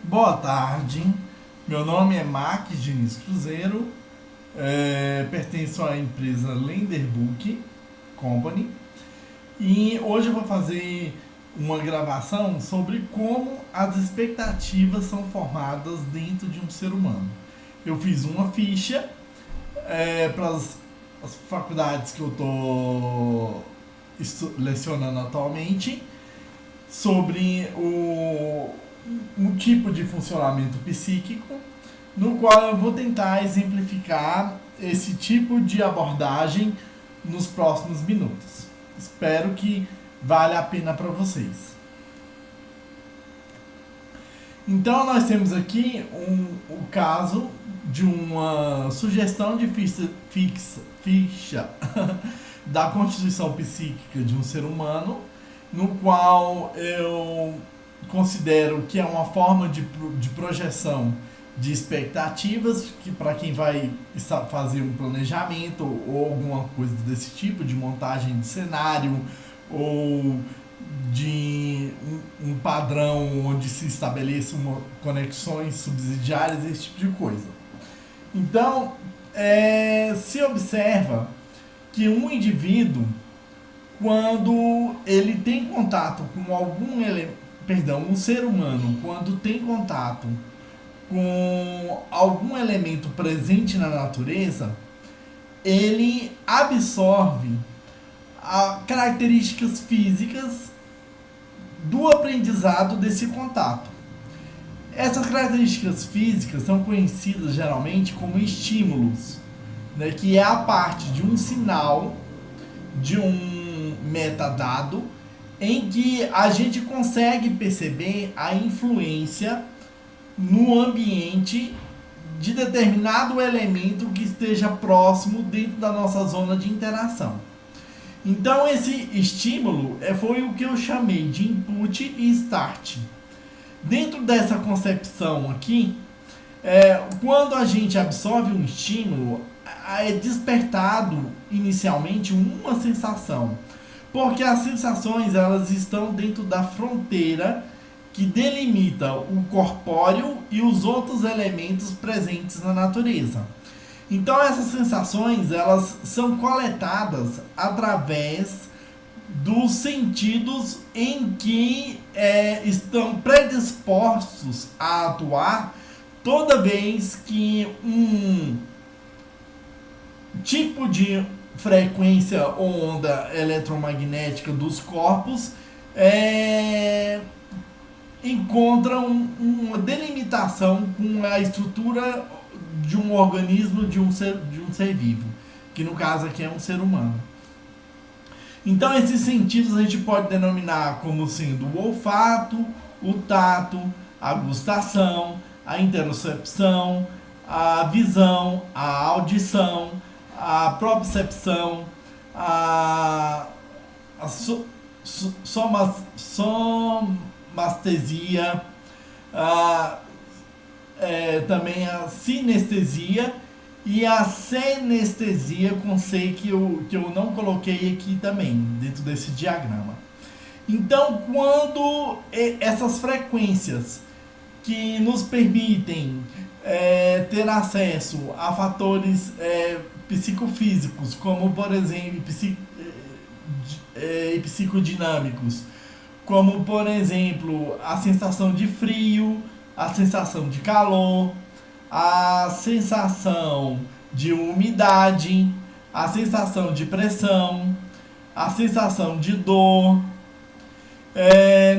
Boa tarde, meu nome é Marques Diniz Cruzeiro, pertenço à empresa Lenderbook Company e hoje eu vou fazer uma gravação sobre como as expectativas são formadas dentro de um ser humano. Eu fiz uma ficha para as faculdades que eu estou lecionando atualmente sobre um tipo de funcionamento psíquico, no qual eu vou tentar exemplificar esse tipo de abordagem nos próximos minutos. Espero que valha a pena para vocês. Então nós temos aqui o caso de uma sugestão de ficha da constituição psíquica de um ser humano, no qual eu considero que é uma forma de projeção de expectativas que para quem vai fazer um planejamento ou alguma coisa desse tipo, de montagem de cenário ou de um padrão onde se estabeleçam conexões subsidiárias, esse tipo de coisa. Então, se observa que um indivíduo, quando ele tem contato com um ser humano, quando tem contato com algum elemento presente na natureza, ele absorve características físicas do aprendizado desse contato. Essas características físicas são conhecidas geralmente como estímulos, né, que é a parte de um sinal, de um metadado, em que a gente consegue perceber a influência no ambiente de determinado elemento que esteja próximo dentro da nossa zona de interação. Então esse estímulo foi o que eu chamei de input e start. Dentro dessa concepção aqui, quando a gente absorve um estímulo, é despertado inicialmente uma sensação, porque as sensações elas estão dentro da fronteira que delimita o corpóreo e os outros elementos presentes na natureza. Então essas sensações elas são coletadas através dos sentidos em que estão predispostos a atuar toda vez que um tipo de frequência ou onda eletromagnética dos corpos encontra uma delimitação com a estrutura de um organismo, de um ser vivo, que no caso aqui é um ser humano. Então esses sentidos a gente pode denominar como sendo o olfato, o tato, a gustação, a interocepção, a visão, a audição, a propriocepção, a somastesia, também a sinestesia e a senestesia com C que eu não coloquei aqui também, dentro desse diagrama. Então, quando essas frequências que nos permitem ter acesso a fatores psicofísicos, como por exemplo psicodinâmicos, como por exemplo a sensação de frio, a sensação de calor, a sensação de umidade, a sensação de pressão, a sensação de dor,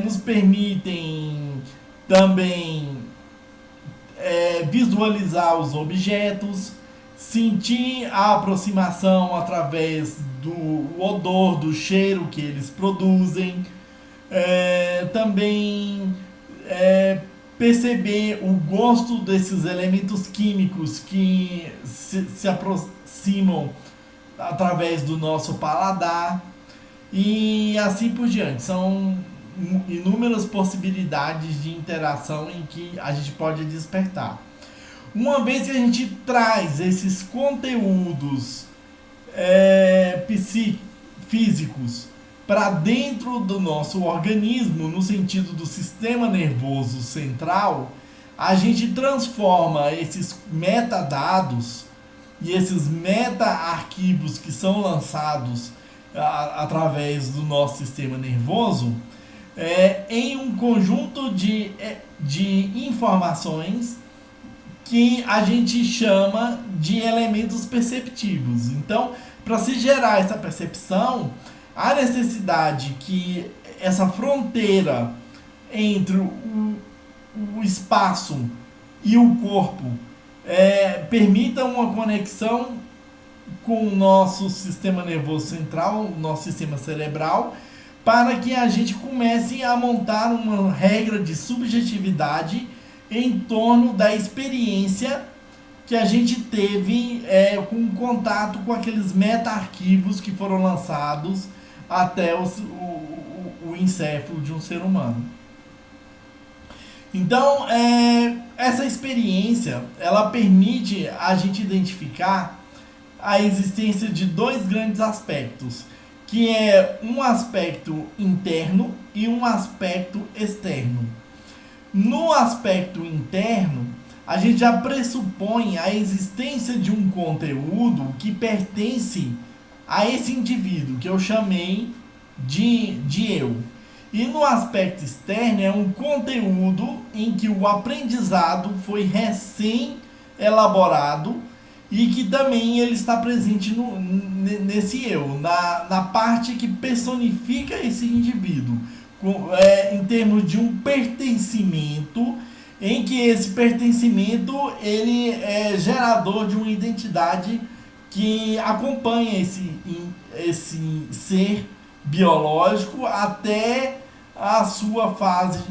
nos permitem também visualizar os objetos, sentir a aproximação através do odor, do cheiro que eles produzem, também perceber o gosto desses elementos químicos que se aproximam através do nosso paladar e assim por diante. São inúmeras possibilidades de interação em que a gente pode despertar. Uma vez que a gente traz esses conteúdos físicos para dentro do nosso organismo, no sentido do sistema nervoso central, a gente transforma esses metadados e esses meta-arquivos que são lançados através do nosso sistema nervoso em um conjunto de informações que a gente chama de elementos perceptivos. Então, para se gerar essa percepção, a necessidade que essa fronteira entre o espaço e o corpo permita uma conexão com o nosso sistema nervoso central, o nosso sistema cerebral, para que a gente comece a montar uma regra de subjetividade em torno da experiência que a gente teve com contato com aqueles meta-arquivos que foram lançados até o encéfalo de um ser humano. Então, essa experiência, ela permite a gente identificar a existência de dois grandes aspectos, que é um aspecto interno e um aspecto externo. No aspecto interno, a gente já pressupõe a existência de um conteúdo que pertence a esse indivíduo, que eu chamei de eu. E no aspecto externo é um conteúdo em que o aprendizado foi recém-elaborado e que também ele está presente nesse eu, na parte que personifica esse indivíduo, em termos de um pertencimento, em que esse pertencimento ele é gerador de uma identidade que acompanha esse ser biológico até a sua fase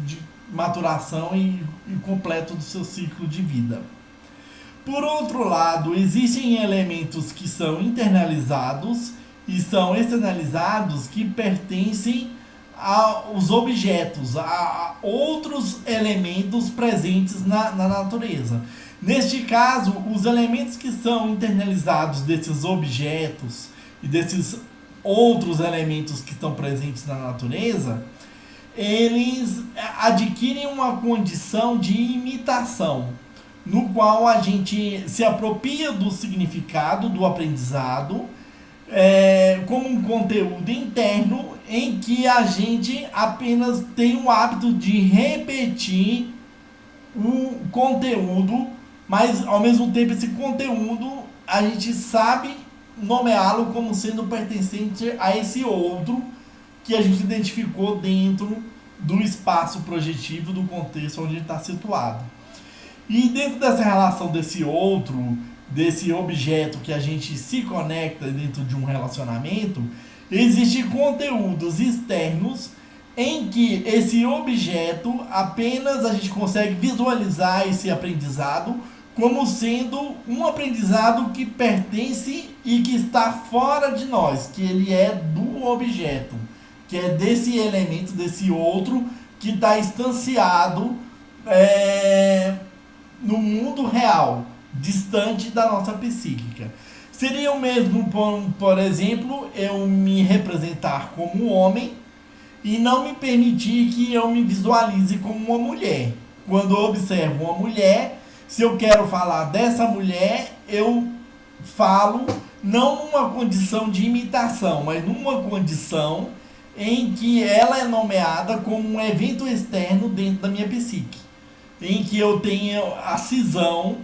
de maturação e completo do seu ciclo de vida. Por outro lado, existem elementos que são internalizados e são externalizados que pertencem aos objetos, a outros elementos presentes na natureza. Neste caso, os elementos que são internalizados desses objetos e desses outros elementos que estão presentes na natureza, eles adquirem uma condição de imitação, no qual a gente se apropria do significado do aprendizado como um conteúdo interno em que a gente apenas tem o hábito de repetir o conteúdo, mas ao mesmo tempo esse conteúdo a gente sabe nomeá-lo como sendo pertencente a esse outro que a gente identificou dentro do espaço projetivo do contexto onde ele está situado. E dentro dessa relação desse outro, desse objeto que a gente se conecta dentro de um relacionamento, existem conteúdos externos em que esse objeto apenas a gente consegue visualizar esse aprendizado como sendo um aprendizado que pertence e que está fora de nós, que ele é do objeto, que é desse elemento, desse outro que está instanciado no mundo real, distante da nossa psíquica. Seria o mesmo, por exemplo, eu me representar como homem e não me permitir que eu me visualize como uma mulher. Quando eu observo uma mulher, se eu quero falar dessa mulher, eu falo não numa condição de imitação, mas numa condição em que ela é nomeada como um evento externo dentro da minha psique, em que eu tenho a cisão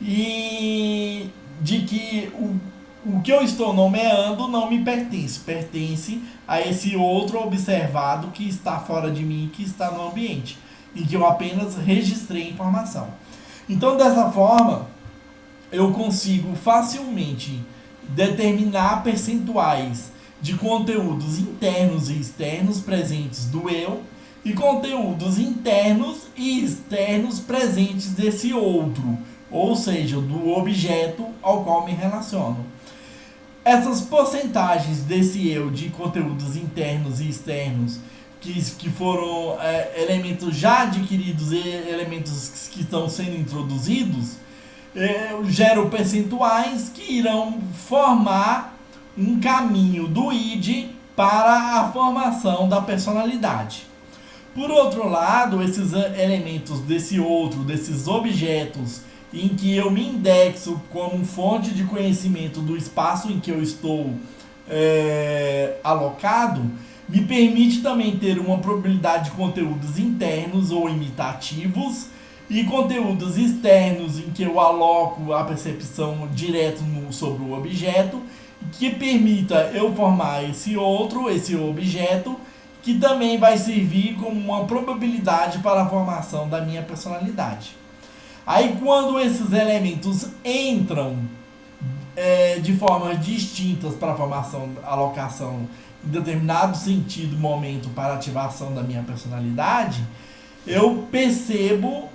e de que o que eu estou nomeando não me pertence, pertence a esse outro observado que está fora de mim, que está no ambiente, em que eu apenas registrei informação. Então, dessa forma, eu consigo facilmente determinar percentuais de conteúdos internos e externos presentes do eu e conteúdos internos e externos presentes desse outro, ou seja, do objeto ao qual me relaciono. Essas porcentagens desse eu de conteúdos internos e externos que foram elementos já adquiridos e elementos que estão sendo introduzidos, geram percentuais que irão formar um caminho do id para a formação da personalidade. Por outro lado, esses elementos desses objetos em que eu me indexo como fonte de conhecimento do espaço em que eu estou alocado, me permite também ter uma probabilidade de conteúdos internos ou imitativos e conteúdos externos em que eu aloco a percepção direto sobre o objeto, que permita eu formar esse objeto, que também vai servir como uma probabilidade para a formação da minha personalidade. Aí quando esses elementos entram de formas distintas para a formação, alocação em determinado sentido, momento para ativação da minha personalidade, eu percebo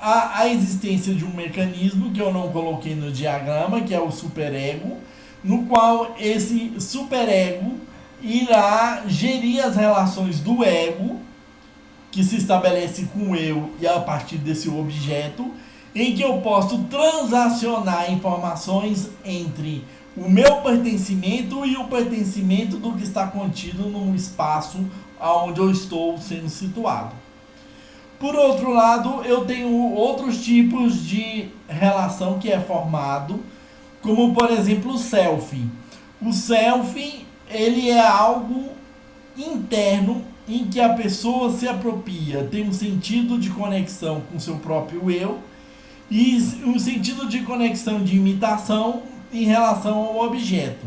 a existência de um mecanismo que eu não coloquei no diagrama, que é o superego, no qual esse superego irá gerir as relações do ego, que se estabelece com o eu e a partir desse objeto, em que eu posso transacionar informações entre o meu pertencimento e o pertencimento do que está contido no espaço onde eu estou sendo situado. Por outro lado, eu tenho outros tipos de relação que é formado, como por exemplo o selfie. O selfie, ele é algo interno em que a pessoa se apropria, tem um sentido de conexão com seu próprio eu e um sentido de conexão de imitação em relação ao objeto,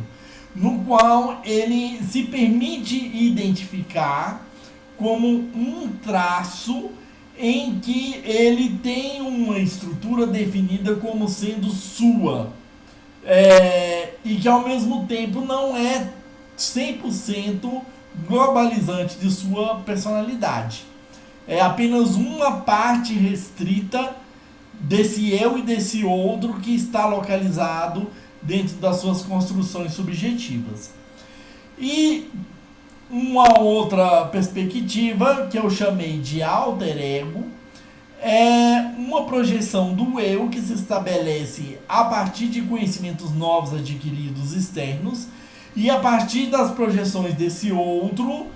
no qual ele se permite identificar como um traço em que ele tem uma estrutura definida como sendo sua, e que ao mesmo tempo não é 100% globalizante de sua personalidade. É apenas uma parte restrita desse eu e desse outro que está localizado dentro das suas construções subjetivas. E uma outra perspectiva que eu chamei de alter ego é uma projeção do eu que se estabelece a partir de conhecimentos novos adquiridos externos e a partir das projeções desse outro,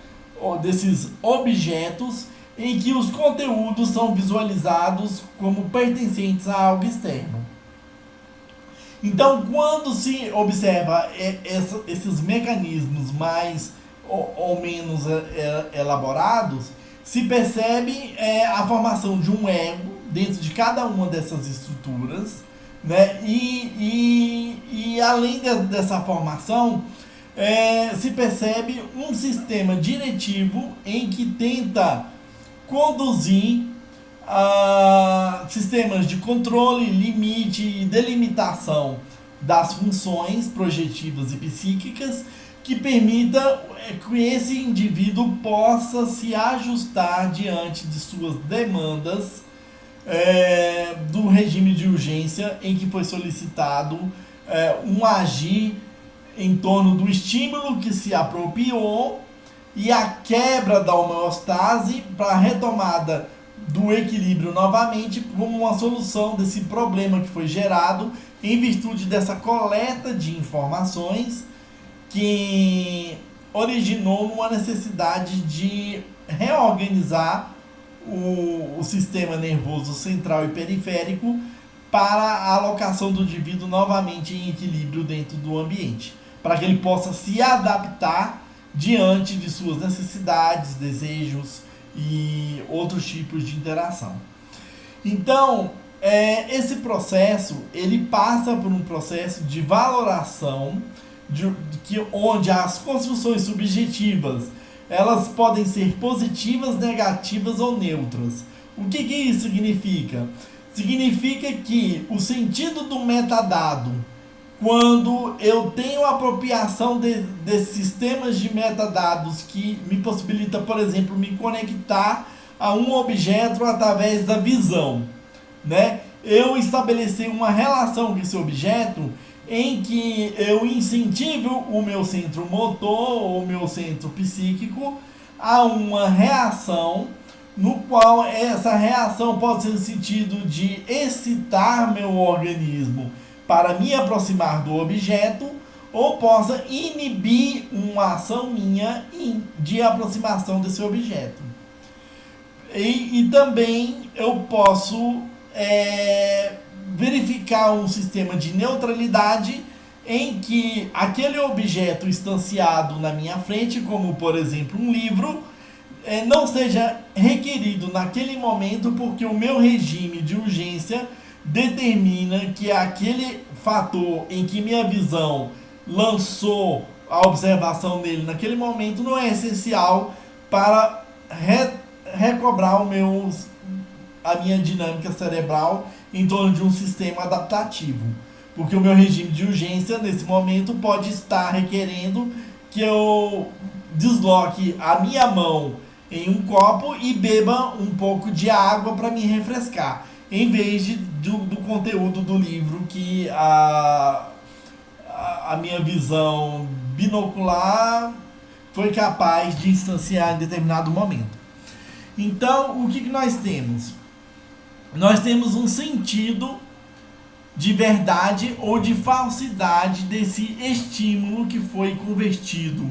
ou desses objetos, em que os conteúdos são visualizados como pertencentes a algo externo. Então, quando se observa esses mecanismos mais ou menos elaborados, se percebe a formação de um ego dentro de cada uma dessas estruturas, né? E além dessa formação, se percebe um sistema diretivo em que tenta conduzir sistemas de controle, limite e delimitação das funções projetivas e psíquicas que permita que esse indivíduo possa se ajustar diante de suas demandas do regime de urgência em que foi solicitado um agir em torno do estímulo que se apropriou e a quebra da homeostase para a retomada do equilíbrio novamente como uma solução desse problema que foi gerado em virtude dessa coleta de informações que originou uma necessidade de reorganizar o sistema nervoso central e periférico para a alocação do indivíduo novamente em equilíbrio dentro do ambiente, para que ele possa se adaptar diante de suas necessidades, desejos e outros tipos de interação. Então, esse processo ele passa por um processo de valoração onde as construções subjetivas elas podem ser positivas, negativas ou neutras. O que isso significa? Significa que o sentido do metadado, quando eu tenho a apropriação desses sistemas de metadados que me possibilita, por exemplo, me conectar a um objeto através da visão, né? Eu estabelecer uma relação com esse objeto em que eu incentivo o meu centro motor ou o meu centro psíquico a uma reação, no qual essa reação pode ser no sentido de excitar meu organismo para me aproximar do objeto, ou possa inibir uma ação minha de aproximação desse objeto. E também eu posso verificar um sistema de neutralidade em que aquele objeto instanciado na minha frente, como por exemplo um livro, não seja requerido naquele momento, porque o meu regime de urgência determina que aquele fator em que minha visão lançou a observação dele naquele momento não é essencial para recobrar a minha dinâmica cerebral em torno de um sistema adaptativo. Porque o meu regime de urgência, nesse momento, pode estar requerendo que eu desloque a minha mão em um copo e beba um pouco de água para me refrescar, em vez do conteúdo do livro que a minha visão binocular foi capaz de instanciar em determinado momento. Então, o que nós temos? Nós temos um sentido de verdade ou de falsidade desse estímulo que foi convertido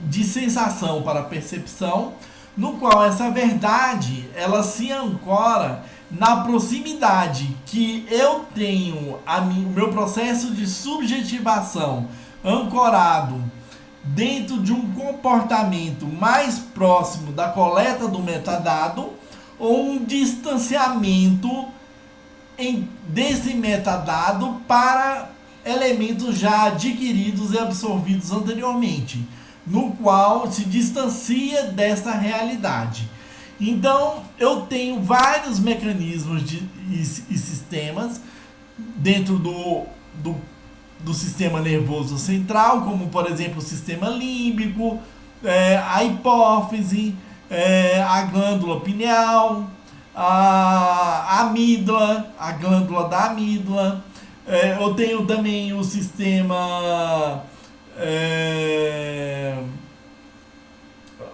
de sensação para percepção, no qual essa verdade ela se ancora na proximidade que eu tenho o meu processo de subjetivação ancorado dentro de um comportamento mais próximo da coleta do metadado, ou um distanciamento desse metadado para elementos já adquiridos e absorvidos anteriormente, no qual se distancia dessa realidade. Então, eu tenho vários mecanismos e sistemas dentro do sistema nervoso central, como, por exemplo, o sistema límbico, a hipófise, a glândula pineal, a amígdala, a glândula da amígdala. Eu tenho também o sistema...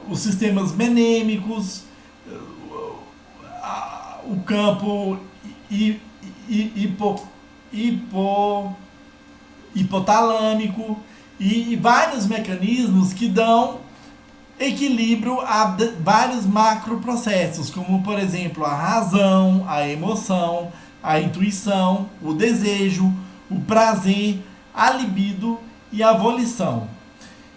os sistemas menêmicos, o campo hipotalâmico e vários mecanismos que dão equilíbrio a vários macroprocessos, como por exemplo a razão, a emoção, a intuição, o desejo, o prazer, a libido e a volição.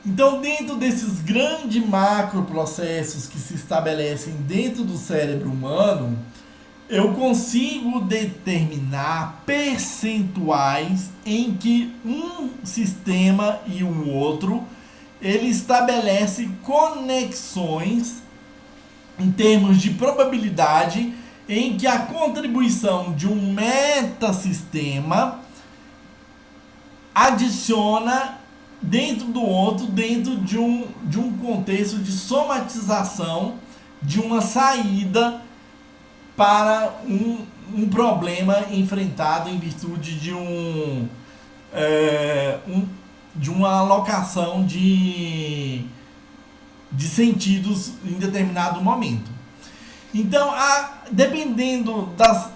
Então, dentro desses grandes macroprocessos que se estabelecem dentro do cérebro humano, eu consigo determinar percentuais em que um sistema e o outro ele estabelece conexões em termos de probabilidade, em que a contribuição de um metasistema adiciona dentro do outro, dentro de um contexto de somatização de uma saída para um problema enfrentado em virtude de uma alocação de sentidos em determinado momento. Então, dependendo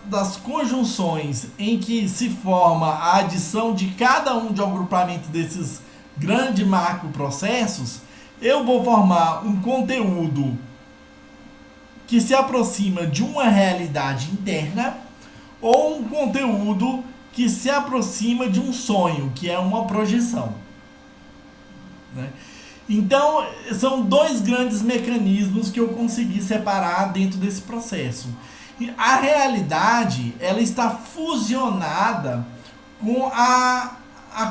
das conjunções em que se forma a adição de cada um de agrupamento desses grandes macroprocessos, eu vou formar um conteúdo que se aproxima de uma realidade interna, ou um conteúdo que se aproxima de um sonho, que é uma projeção, né? Então, são dois grandes mecanismos que eu consegui separar dentro desse processo. E a realidade, ela está fusionada com a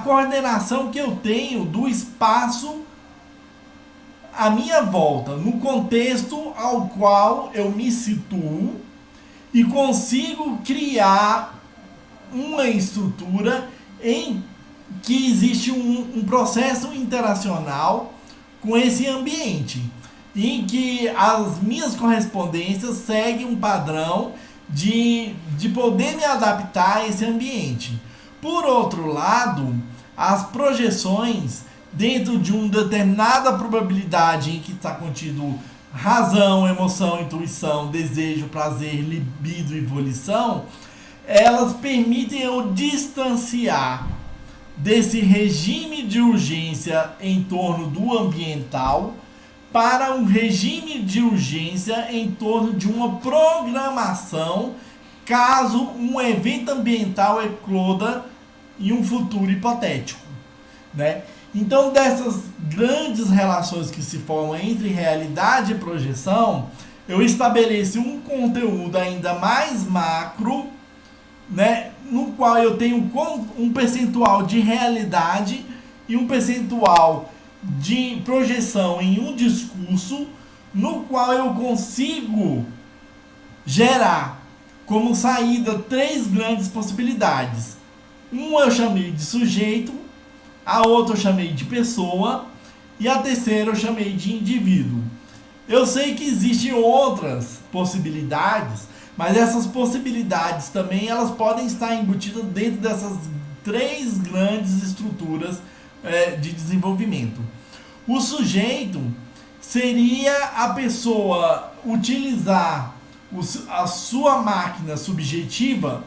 coordenação que eu tenho do espaço à minha volta, no contexto ao qual eu me situo, e consigo criar uma estrutura em que existe um processo interacional com esse ambiente, em que as minhas correspondências seguem um padrão de poder me adaptar a esse ambiente. Por outro lado, as projeções dentro de uma determinada probabilidade em que está contido razão, emoção, intuição, desejo, prazer, libido e volição, elas permitem eu distanciar desse regime de urgência em torno do ambiental para um regime de urgência em torno de uma programação caso um evento ambiental ecloda em um futuro hipotético, né? Então, dessas grandes relações que se formam entre realidade e projeção, eu estabeleço um conteúdo ainda mais macro, né, no qual eu tenho um percentual de realidade e um percentual de projeção em um discurso, no qual eu consigo gerar como saída 3 grandes possibilidades. Uma eu chamei de sujeito, a outra eu chamei de pessoa e a terceira eu chamei de indivíduo. Eu sei que existem outras possibilidades, mas essas possibilidades também elas podem estar embutidas dentro dessas 3 grandes estruturas de desenvolvimento. O sujeito seria a pessoa utilizar a sua máquina subjetiva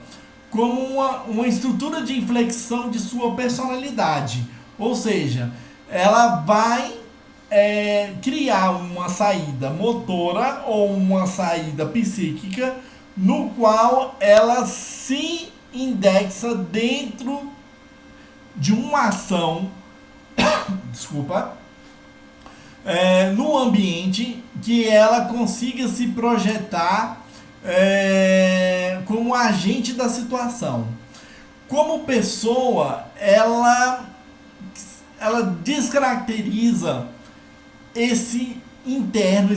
como uma estrutura de inflexão de sua personalidade. Ou seja, ela vai criar uma saída motora ou uma saída psíquica no qual ela se indexa dentro de uma ação no ambiente que ela consiga se projetar como agente da situação. Como pessoa, ela descaracteriza esse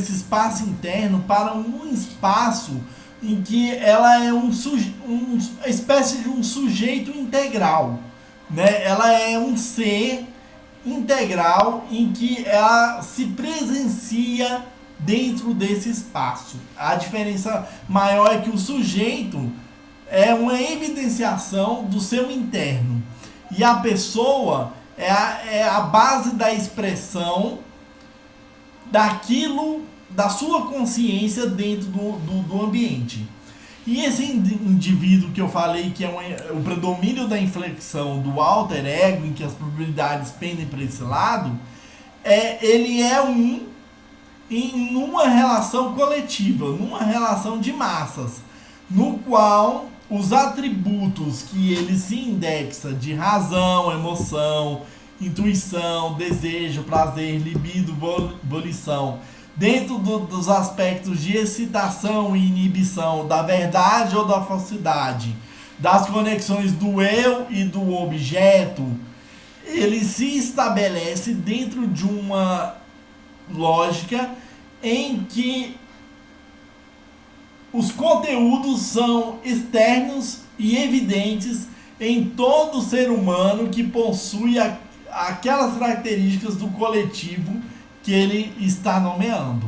espaço interno para um espaço em que ela é uma espécie de um sujeito integral, né? Ela é um ser integral em que ela se presencia dentro desse espaço. A diferença maior é que o sujeito é uma evidenciação do seu interno e a pessoa é a base da expressão daquilo, da sua consciência dentro do ambiente. E esse indivíduo que eu falei que é o predomínio da inflexão do alter ego, em que as probabilidades pendem para esse lado, ele é em uma relação coletiva, numa relação de massas, no qual os atributos que ele se indexa de razão, emoção, intuição, desejo, prazer, libido, volição, dentro dos aspectos de excitação e inibição, da verdade ou da falsidade, das conexões do eu e do objeto, ele se estabelece dentro de uma lógica em que os conteúdos são externos e evidentes em todo ser humano que possui aquelas características do coletivo que ele está nomeando.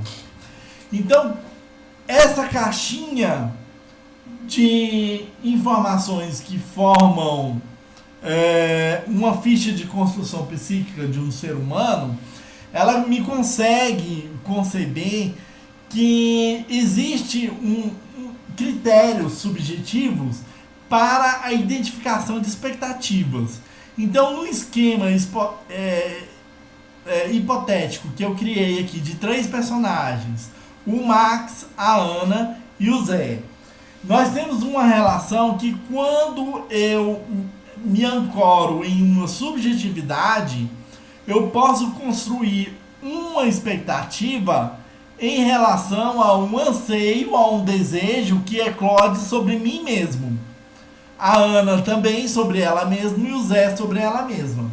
Então, essa caixinha de informações que formam uma ficha de construção psíquica de um ser humano, ela me consegue conceber que existe critérios subjetivos para a identificação de expectativas. Então, no esquema hipotético que eu criei aqui de 3 personagens, o Max, a Ana e o Zé, nós temos uma relação que, quando eu me ancoro em uma subjetividade, eu posso construir uma expectativa em relação a um anseio, a um desejo que eclode sobre mim mesmo. A Ana também sobre ela mesma e o Zé sobre ela mesma.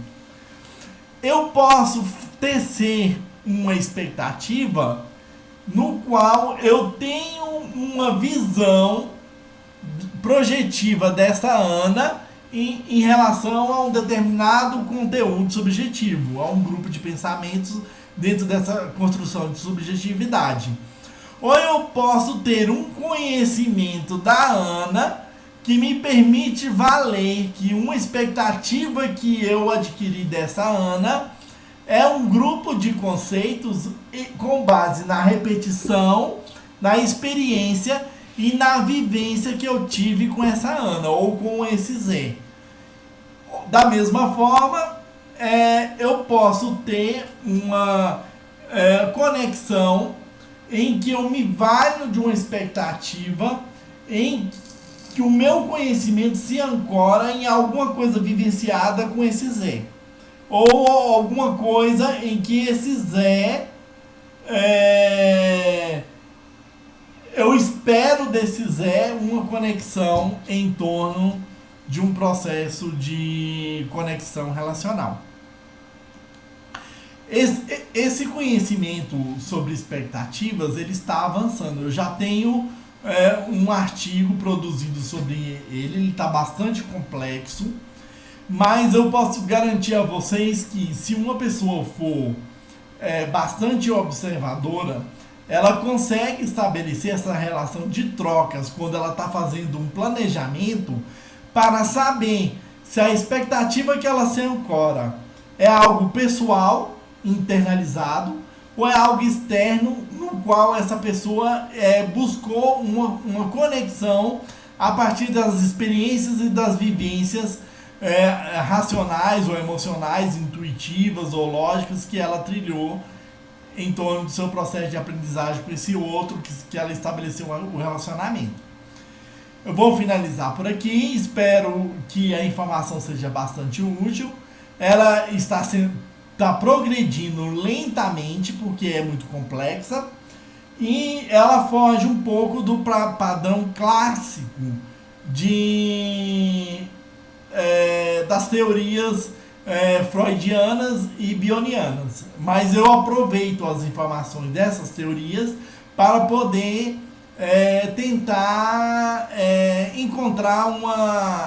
Eu posso tecer uma expectativa no qual eu tenho uma visão projetiva dessa Ana em relação a um determinado conteúdo subjetivo, a um grupo de pensamentos dentro dessa construção de subjetividade. Ou eu posso ter um conhecimento da Ana que me permite valer que uma expectativa que eu adquiri dessa Ana é um grupo de conceitos com base na repetição, na experiência e na vivência que eu tive com essa Ana ou com esse Zé. Da mesma forma, eu posso ter conexão em que eu me valho de uma expectativa em que o meu conhecimento se ancora em alguma coisa vivenciada com esse Zé. Ou alguma coisa em que esse Zé eu espero desse Zé uma conexão em torno de um processo de conexão relacional. Esse conhecimento sobre expectativas ele está avançando. Eu já tenho um artigo produzido sobre ele está bastante complexo, mas eu posso garantir a vocês que se uma pessoa for bastante observadora, ela consegue estabelecer essa relação de trocas quando ela está fazendo um planejamento para saber se a expectativa que ela se ancora é algo pessoal, internalizado, ou é algo externo no qual essa pessoa buscou uma conexão a partir das experiências e das vivências racionais ou emocionais, intuitivas ou lógicas que ela trilhou em torno do seu processo de aprendizagem com esse outro que ela estabeleceu o relacionamento. Eu vou finalizar por aqui, espero que a informação seja bastante útil. Ela está progredindo lentamente porque é muito complexa e ela foge um pouco do padrão clássico das teorias freudianas e bionianas, mas eu aproveito as informações dessas teorias para poder tentar encontrar uma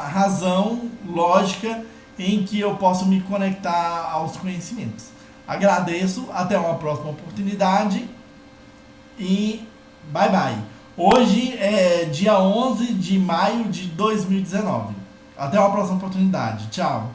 razão lógica em que eu posso me conectar aos conhecimentos. Agradeço, até uma próxima oportunidade e bye bye. Hoje é dia 11 de maio de 2019. Até uma próxima oportunidade. Tchau.